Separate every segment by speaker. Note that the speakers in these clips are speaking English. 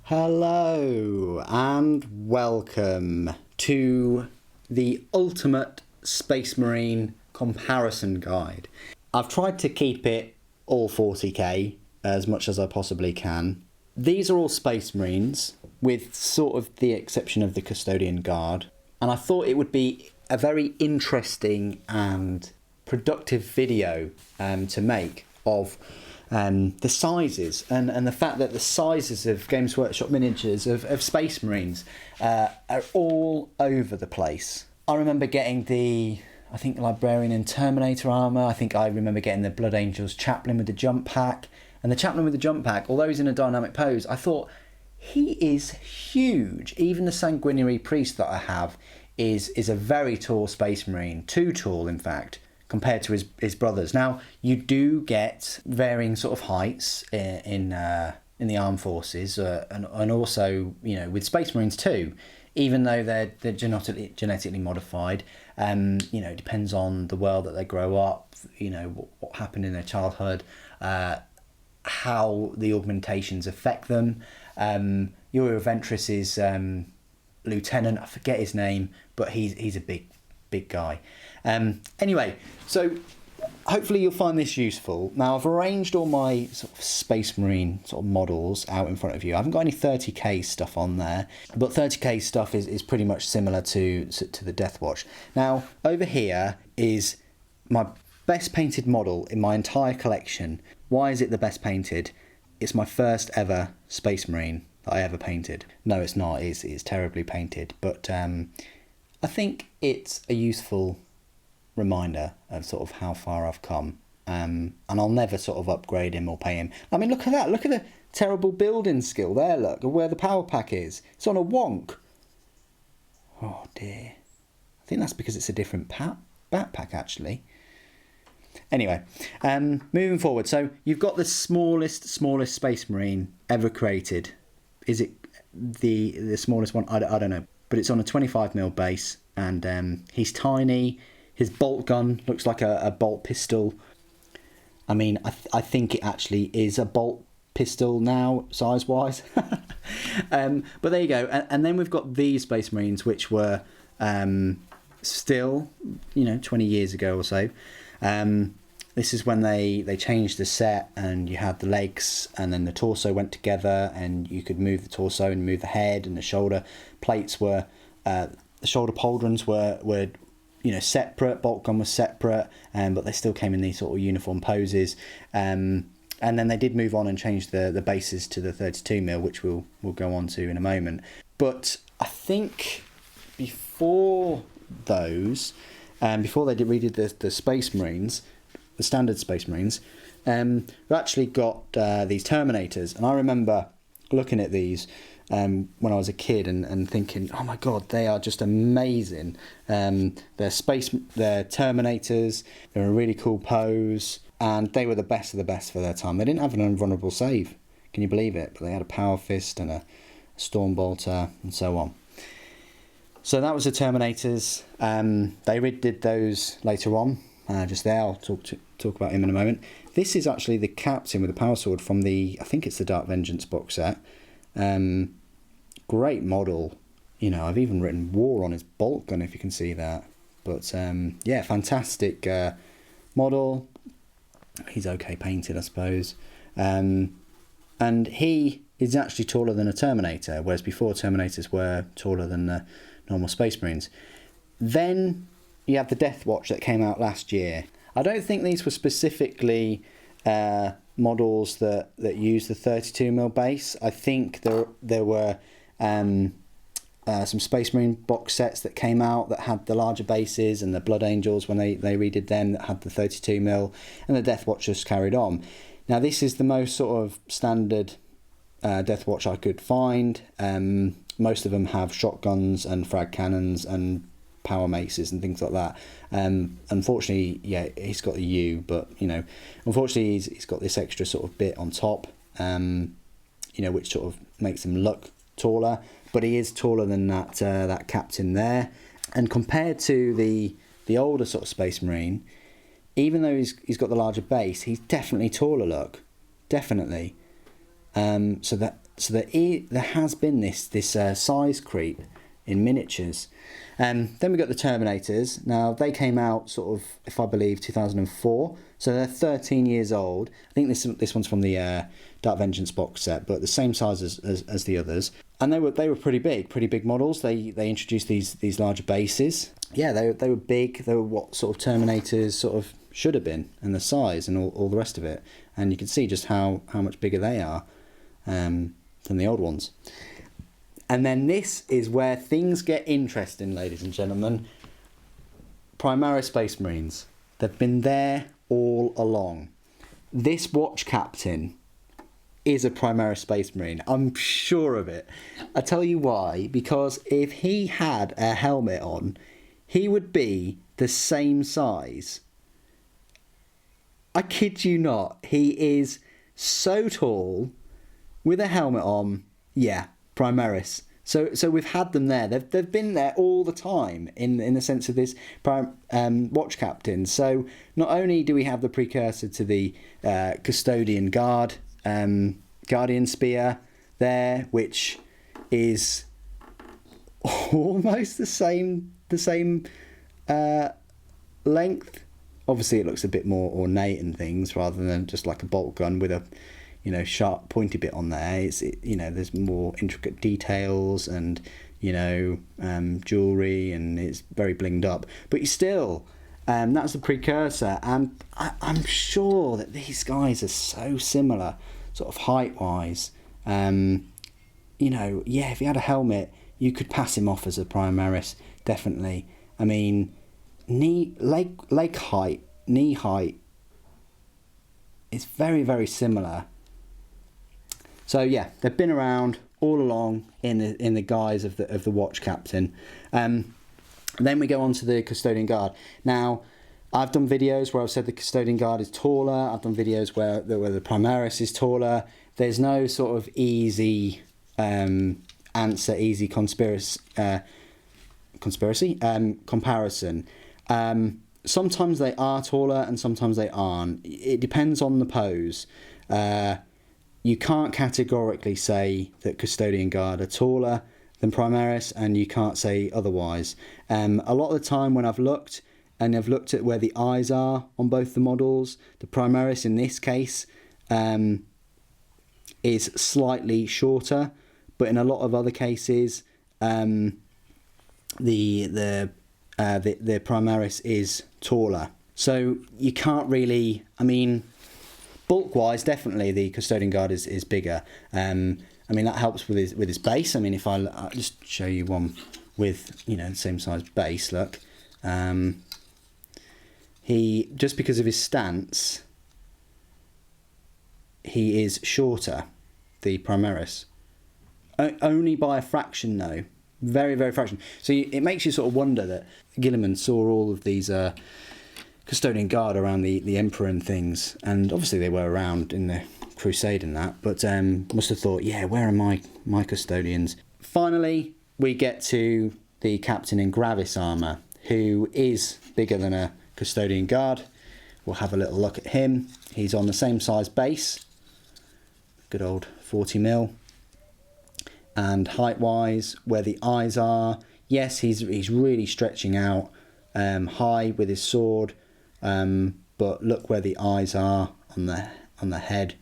Speaker 1: Hello and welcome to the ultimate Space Marine comparison guide. I've tried to keep it all 40k as much as I possibly can. These are all Space Marines with sort of the exception of the Custodian Guard, and I thought it would be a very interesting and productive video to make of the sizes and the fact that the sizes of Games Workshop miniatures of Space Marines are all over the place. I remember getting the Librarian and Terminator armour. I remember getting the Blood Angels Chaplain with the jump pack. And the Chaplain with the jump pack, although he's in a dynamic pose, I thought he is huge. Even the Sanguinary Priest that I have is a very tall Space Marine, too tall in fact, compared to his brothers. Now, you do get varying sort of heights in the armed forces, and also, you know, with Space Marines too, even though they're genetically modified. It depends on the world that they grow up, you know, what happened in their childhood, how the augmentations affect them. Your Ventress is Lieutenant, I forget his name, but he's a big guy. Anyway, so hopefully you'll find this useful. Now, I've arranged all my sort of Space Marine sort of models out in front of you. I haven't got any 30k stuff on there, but 30k stuff is pretty much similar to the Death Watch. Now, over here is my best painted model in my entire collection. Why is it the best painted? It's my first ever Space Marine that I ever painted. No, it's not. It's terribly painted, but I think it's a useful reminder of sort of how far I've come, and I'll never sort of upgrade him or pay him. I mean, look at that. Look at the terrible building skill there. Look at where the power pack is. It's on a wonk. Oh dear. I think that's because it's a different backpack actually. Anyway, moving forward. So you've got the smallest Space Marine ever created. Is it the smallest one? I don't know. But it's on a 25mm base, and he's tiny. His bolt gun looks like a bolt pistol. I mean, I think it actually is a bolt pistol now, size-wise. But there you go. And then we've got these Space Marines, which were still, 20 years ago or so. This is when they changed the set, and you had the legs and then the torso went together, and you could move the torso and move the head, and the shoulder plates were, the shoulder pauldrons were separate, bolt gun was separate, but they still came in these sort of uniform poses. And then they did move on and change the bases to the 32mm, which we'll go on to in a moment. But I think before those, before they redid the Space Marines, the standard Space Marines, we actually got these Terminators. And I remember looking at these when I was a kid and thinking, oh my god, they are just amazing. They're Terminators, they're a really cool pose, and they were the best of the best for their time. They didn't have an invulnerable save, can you believe it? But they had a Power Fist and a Storm Bolter and so on. So that was the Terminators. They redid those later on. Just there, I'll talk about him in a moment. This is actually the Captain with the Power Sword from I think it's the Dark Vengeance box set. Great model. I've even written war on his bolt gun, if you can see that. But yeah, fantastic model. He's okay painted, I suppose. And he is actually taller than a Terminator, whereas before Terminators were taller than the normal Space Marines. Then you have the Death Watch that came out last year. I don't think these were specifically models that used the 32mm base. I think there were some Space Marine box sets that came out that had the larger bases, and the Blood Angels, when they redid them, that had the 32mm, and the Death Watch just carried on. Now, this is the most sort of standard Death Watch I could find. Most of them have shotguns and frag cannons and power maces and things like that. Unfortunately, yeah, he's got a U, but unfortunately he's got this extra sort of bit on top, which sort of makes him look taller. But he is taller than that Captain there. And compared to the older sort of Space Marine, even though he's got the larger base, he's definitely taller. Look, definitely. So that So there has been this size creep in miniatures. Then we got the Terminators. Now they came out sort of, if I believe, 2004. So they're 13 years old. I think this one's from the Dark Vengeance box set, but the same size as the others. And they were pretty big models. They introduced these larger bases. Yeah, they were big. They were what sort of Terminators sort of should have been, and the size and all the rest of it. And you can see just how much bigger they are than the old ones. And then this is where things get interesting, ladies and gentlemen. Primaris Space Marines. They've been there all along. This watch captain is a Primaris Space Marine. I'm sure of it. I tell you why. Because if he had a helmet on, he would be the same size. I kid you not. He is so tall with a helmet on. Yeah, Primaris. So we've had them there. They've been there all the time in the sense of this watch captain. So not only do we have the precursor to the Custodian Guard, Guardian Spear there, which is almost the same length. Obviously, it looks a bit more ornate and things rather than just like a bolt gun with a sharp pointy bit on there. There's more intricate details and jewelry, and it's very blinged up. But you still, that's the precursor, and I'm sure that these guys are so similar, sort of height wise. If he had a helmet, you could pass him off as a Primaris, definitely. I mean, leg height, knee height is very, very similar. So yeah, they've been around all along in the guise of the watch captain. Then we go on to the Custodian Guard. Now, I've done videos where I've said the Custodian Guard is taller. I've done videos where the Primaris is taller. There's no sort of easy answer, easy comparison. Sometimes they are taller and sometimes they aren't. It depends on the pose. You can't categorically say that Custodian Guard are taller than Primaris, and you can't say otherwise. A lot of the time when I've looked at where the eyes are on both the models, the Primaris in this case is slightly shorter, but in a lot of other cases the Primaris is taller. So you can't really, bulk wise, definitely the Custodian Guard is bigger. That helps with his base. If I'll just show you one with the same size base, look. He, just because of his stance, he is shorter, the Primaris. Only by a fraction though. Very, very fraction. So it makes you sort of wonder that Guilliman saw all of these Custodian Guard around the Emperor and things, and obviously they were around in the Crusade and that, but must have thought, yeah, where are my Custodians? Finally, we get to the Captain in Gravis armour, who is bigger than a Custodian Guard. We'll have a little look at him. He's on the same size base, good old 40mm. And height-wise, where the eyes are, yes, he's really stretching out high with his sword, but look where the eyes are on the head.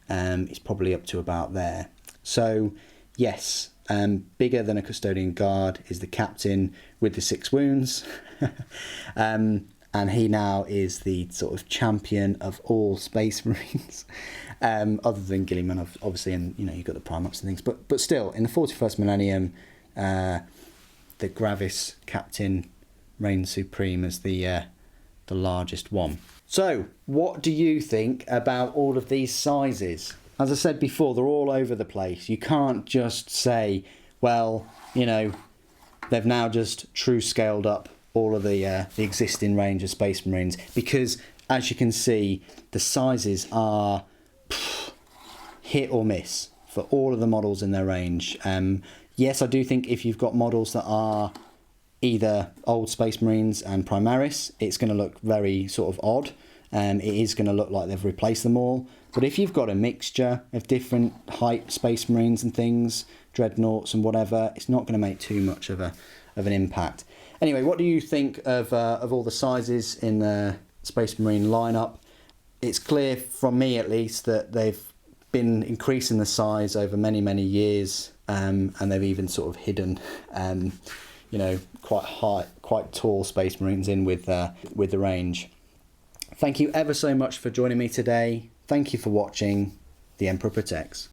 Speaker 1: It's probably up to about there. So yes, bigger than a Custodian Guard is the Captain with the 6 wounds, and he now is the sort of champion of all Space Marines. Other than Guilliman, obviously, and you've got the Primax and things, but still, in the 41st Millennium, the Gravis Captain reigns supreme as the largest one. So, what do you think about all of these sizes? As I said before, they're all over the place. You can't just say, well, they've now just true scaled up all of the existing range of Space Marines, because, as you can see, the sizes are hit or miss for all of the models in their range. Yes, I do think if you've got models that are either old Space Marines and Primaris, it's going to look very sort of odd. it is going to look like they've replaced them all. But if you've got a mixture of different height Space Marines and things, dreadnoughts and whatever, it's not going to make too much of an impact. Anyway, what do you think of all the sizes in the Space Marine lineup? It's clear from me at least that they've been increasing the size over many years, and they've even sort of hidden quite tall Space Marines in with the range. Thank you ever so much for joining me today. Thank you for watching. The Emperor Protects.